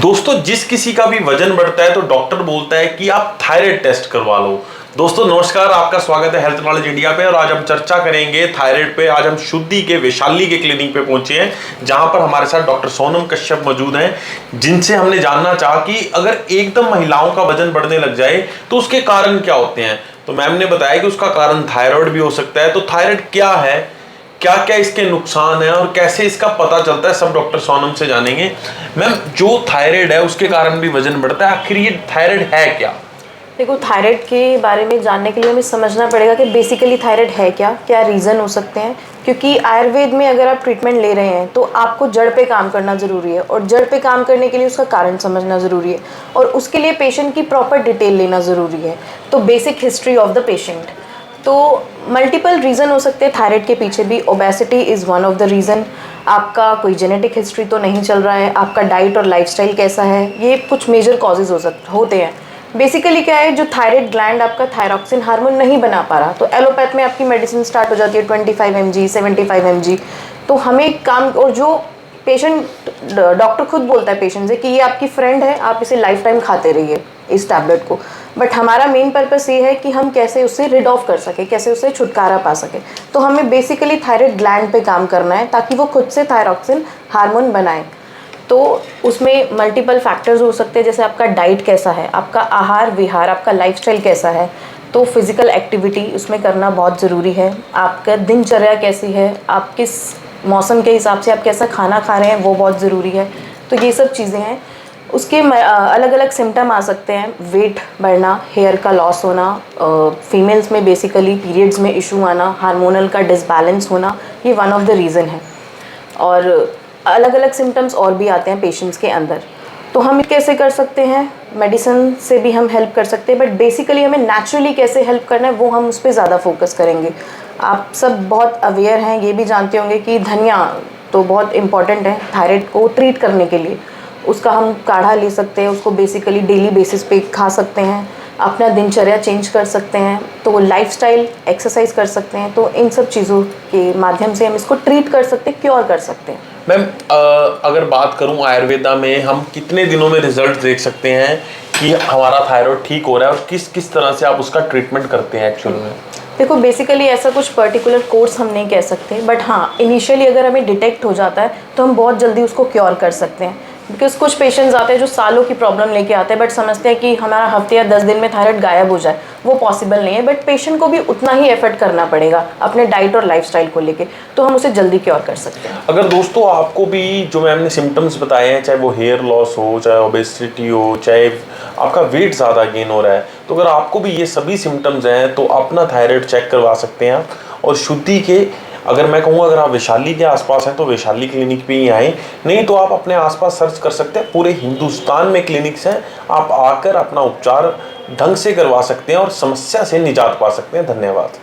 दोस्तों, जिस किसी का भी वजन बढ़ता है तो डॉक्टर बोलता है कि आप थायराइड टेस्ट करवा लो। दोस्तों नमस्कार, आपका स्वागत है हेल्थ नॉलेज इंडिया पे। और आज हम चर्चा करेंगे थायराइड पे। आज हम शुद्धि के वैशाली के क्लिनिक पे पहुंचे हैं, जहां पर हमारे साथ डॉक्टर सोनम कश्यप मौजूद हैं, जिनसे हमने जानना चाहा कि अगर एकदम महिलाओं का वजन बढ़ने लग जाए तो उसके कारण क्या होते हैं। तो मैम ने बताया कि उसका कारण थायराइड भी हो सकता है। तो थायराइड क्या है, क्या क्या इसके नुकसान है और कैसे इसका पता चलता है, सब डॉक्टर सोनम से जानेंगे। मैम, जो थायराइड है उसके कारण भी वजन बढ़ता है, आखिर ये थायराइड है क्या? देखो, थायराइड के बारे में जानने के लिए हमें समझना पड़ेगा कि बेसिकली थायराइड है क्या, क्या रीज़न हो सकते हैं। क्योंकि आयुर्वेद में अगर आप ट्रीटमेंट ले रहे हैं तो आपको जड़ पे काम करना ज़रूरी है, और जड़ पे काम करने के लिए उसका कारण समझना ज़रूरी है, और उसके लिए पेशेंट की प्रॉपर डिटेल लेना ज़रूरी है। तो basic history of the patient, तो मल्टीपल रीज़न हो सकते हैं थायराइड के पीछे भी। Obesity is one of the reason. आपका कोई जेनेटिक हिस्ट्री तो नहीं चल रहा है, आपका डाइट और लाइफस्टाइल कैसा है, ये कुछ मेजर कॉजेज़ होते हैं। बेसिकली क्या है, जो थायराइड ग्लैंड आपका थायरॉक्सिन हार्मोन नहीं बना पा रहा, तो एलोपैथ में आपकी मेडिसिन स्टार्ट हो जाती है 25 mg 75 mg। तो हमें काम, और जो पेशेंट, डॉक्टर खुद बोलता है पेशेंट से कि ये आपकी फ्रेंड है, आप इसे लाइफ टाइम खाते रहिए इस टैबलेट को। बट हमारा मेन पर्पस ये है कि हम कैसे उससे रिड ऑफ कर सके, कैसे उससे छुटकारा पा सके। तो हमें बेसिकली थायराइड ग्लैंड पे काम करना है ताकि वो खुद से थायरॉक्सिन हार्मोन बनाए। तो उसमें मल्टीपल फैक्टर्स हो सकते हैं, जैसे आपका डाइट कैसा है, आपका आहार विहार, आपका लाइफस्टाइल कैसा है। तो फिज़िकल एक्टिविटी उसमें करना बहुत ज़रूरी है। आपका दिनचर्या कैसी है, आप किस मौसम के हिसाब से आप कैसा खाना खा रहे हैं, वो बहुत ज़रूरी है। तो ये सब चीज़ें हैं। उसके अलग अलग सिम्टम आ सकते हैं, वेट बढ़ना, हेयर का लॉस होना, फीमेल्स में बेसिकली पीरियड्स में इशू आना, हार्मोनल का डिसबैलेंस होना, ये वन ऑफ द रीज़न है। और अलग अलग सिम्टम्स और भी आते हैं पेशेंट्स के अंदर। तो हम कैसे कर सकते हैं, मेडिसिन से भी हम हेल्प कर सकते हैं, बट बेसिकली हमें नेचुरली कैसे हेल्प करना है वो हम उस पर ज़्यादा फोकस करेंगे। आप सब बहुत अवेयर हैं, ये भी जानते होंगे कि धनिया तो बहुत इम्पॉर्टेंट है थायराइड को ट्रीट करने के लिए। उसका हम काढ़ा ले सकते हैं, उसको बेसिकली डेली बेसिस पे खा सकते हैं, अपना दिनचर्या चेंज कर सकते हैं, तो लाइफस्टाइल एक्सरसाइज कर सकते हैं। तो इन सब चीज़ों के माध्यम से हम इसको ट्रीट कर सकते हैं, क्योर कर सकते हैं। मैम, अगर बात करूं आयुर्वेदा में, हम कितने दिनों में रिजल्ट देख सकते हैं कि हमारा थायराइड ठीक हो रहा है, और किस किस तरह से आप उसका ट्रीटमेंट करते हैं एक्चुअल में? देखो, बेसिकली ऐसा कुछ पर्टिकुलर कोर्स हम नहीं कह सकते, बट हाँ, इनिशियली अगर हमें डिटेक्ट हो जाता है तो हम बहुत जल्दी उसको क्योर कर सकते हैं। बिकॉज कुछ पेशेंट्स आते हैं जो सालों की प्रॉब्लम लेके आते हैं, बट समझते हैं कि हमारा हफ्ते या 10 दिन में थायराइड गायब हो जाए, वो पॉसिबल नहीं है। बट पेशेंट को भी उतना ही एफर्ट करना पड़ेगा अपने डाइट और लाइफस्टाइल को लेके, तो हम उसे जल्दी क्योर कर सकते हैं। अगर दोस्तों आपको भी जो मैम ने सिम्टम्स बताए हैं, चाहे वो हेयर लॉस हो, चाहे ओबेसिटी हो, चाहे आपका वेट ज़्यादा गेन हो रहा है, तो अगर आपको भी ये सभी सिम्टम्स हैं तो अपना थायराइड चेक करवा सकते हैं आप। और शुद्धि के, अगर मैं कहूँ, अगर आप वैशाली के आसपास हैं तो वैशाली क्लिनिक पे ही आएँ, नहीं तो आप अपने आसपास सर्च कर सकते हैं। पूरे हिंदुस्तान में क्लिनिक्स हैं, आप आकर अपना उपचार ढंग से करवा सकते हैं और समस्या से निजात पा सकते हैं। धन्यवाद।